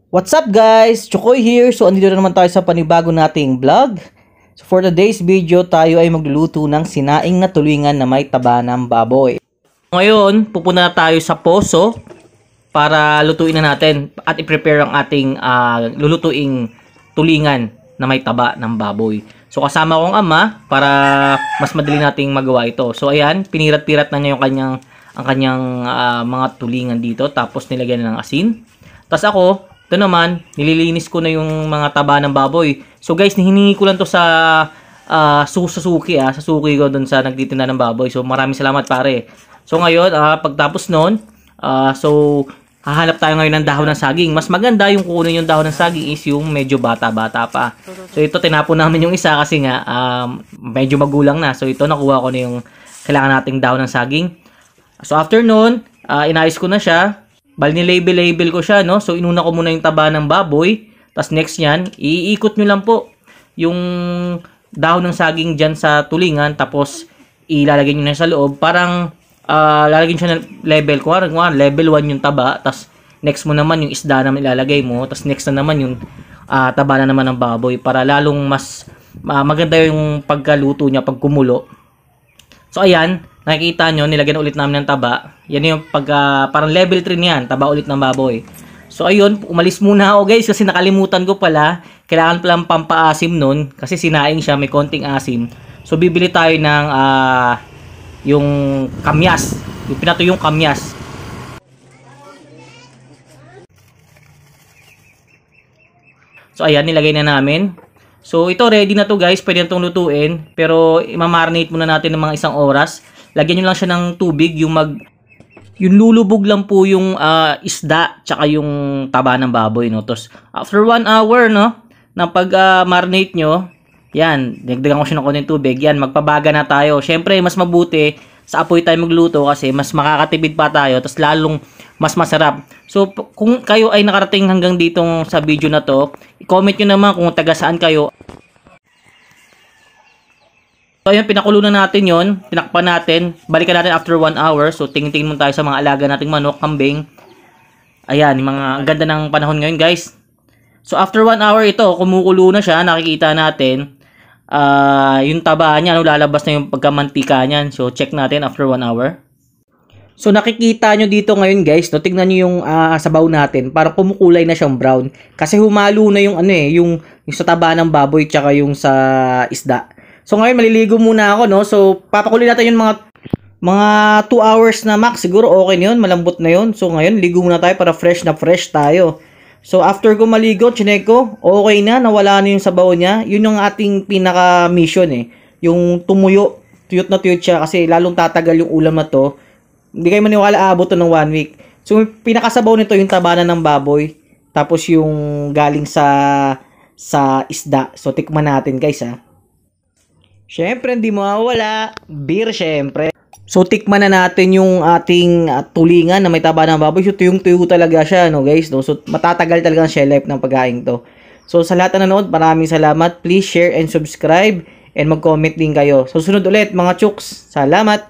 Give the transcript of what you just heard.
What's up guys? Chokoy here. So andito na naman tayo sa panibago nating vlog. So for today's video, tayo ay magluluto ng sinaing na tulingan na may taba ng baboy. Ngayon, pupunta tayo sa poso para lutuin na natin at i-prepare ang ating lulutuing tulingan na may taba ng baboy. So kasama ko ang ama para mas madali nating magawa ito. So ayan, pinirat-pirat na niya yung kanyang mga tulingan dito, tapos nilagyan na ng asin. Tapos ako, ito naman, nililinis ko na yung mga taba ng baboy. So guys, hiningi ko lang to sa Suzuki sa suki ko doon sa nagtitinda ng baboy. So maraming salamat pare. So ngayon, pagtapos noon, so hahanap tayo ngayon ng dahon ng saging. Mas maganda yung kukunin yung dahon ng saging is yung medyo bata-bata pa. So ito, tinapon namin yung isa kasi nga medyo magulang na. So ito, nakuha ko na yung kailangan nating dahon ng saging. So after noon, inayos ko na siya. Bali, ni-label ko siya, no? So, inuna ko muna yung taba ng baboy. Tapos, next yan, iikot nyo lang po yung dahon ng saging dyan sa tulingan. Tapos, ilalagay nyo na sa loob. Parang, lalagyan siya ng level. Kung level 1 yung taba. Tapos, next mo naman yung isda naman ilalagay mo. Tapos, next na naman yung taba na naman ng baboy. Para lalong mas maganda yung pagkaluto niya pag kumulo. So, ayan. Nakikita nyo, nilagyan ulit namin ng taba. Yan yung parang level 3 niyan, taba ulit ng baboy. So ayun, umalis muna ako guys kasi nakalimutan ko pala. Kailangan palang pampaasim nun kasi sinaing siya, may konting asim. So bibili tayo ng yung kamyas, yung pinatuyong kamyas. So ayan, nilagay na namin. So ito, ready na to guys, pwede na itong lutuin. Pero imamarinate muna natin ng mga 1 oras. Lagyan nyo lang siya ng tubig, yung lulubog lang po yung isda tsaka yung taba ng baboy, no. Tapos after 1 hour, no, na pag-marinate nyo, yan, dagdagan ko siya ng konting tubig. Yan, magpabaga na tayo. Syempre, mas mabuti sa apoy tayo magluto kasi mas makakatipid pa tayo, tapos lalong mas masarap. So kung kayo ay nakarating hanggang dito sa video na to, i-comment nyo naman kung taga saan kayo. So ayun, pinakulo na natin yon, tinakpan natin, balikan natin after 1 hour. So tingin-tingin muna tayo sa mga alaga nating manok, kambing. Ayan, yung mga ganda ng panahon ngayon guys. So after 1 hour ito, kumukulo na siya, nakikita natin yung taba niya, lalabas na yung pagkamantika niyan. So check natin after 1 hour. So nakikita nyo dito ngayon guys, no, tingnan nyo yung sabaw natin, parang kumukulay na siyang brown. Kasi humalo na yung yung sa taba ng baboy tsaka yung sa isda. So ngayon maliligo muna ako, no. So papakuloy natin yung mga 2 hours na max, siguro okay na yun, malambot na yun. So ngayon ligo muna tayo para fresh na fresh tayo. So after ko maligo, chinek ko, okay na, nawala na yung sabaw niya. Yun yung ating pinaka mission yung tumuyo, tuyot na tuyot siya kasi lalong tatagal yung ulam na to. Hindi kayo maniwala, aabot to ng 1 week. So pinakasabaw nito yung tabanan ng baboy, tapos yung galing sa isda. So tikman natin guys Syempre, hindi mawawala. Beer, syempre. So, tikman na natin yung ating tulingan na may taba ng baboy. So, tuyong-tuyo talaga siya, no, guys. No? So, matatagal talaga ang shelf life ng pagkain to. So, sa lahat na nanood, maraming salamat. Please share and subscribe. And mag-comment din kayo. So, sunod ulit, mga chooks. Salamat!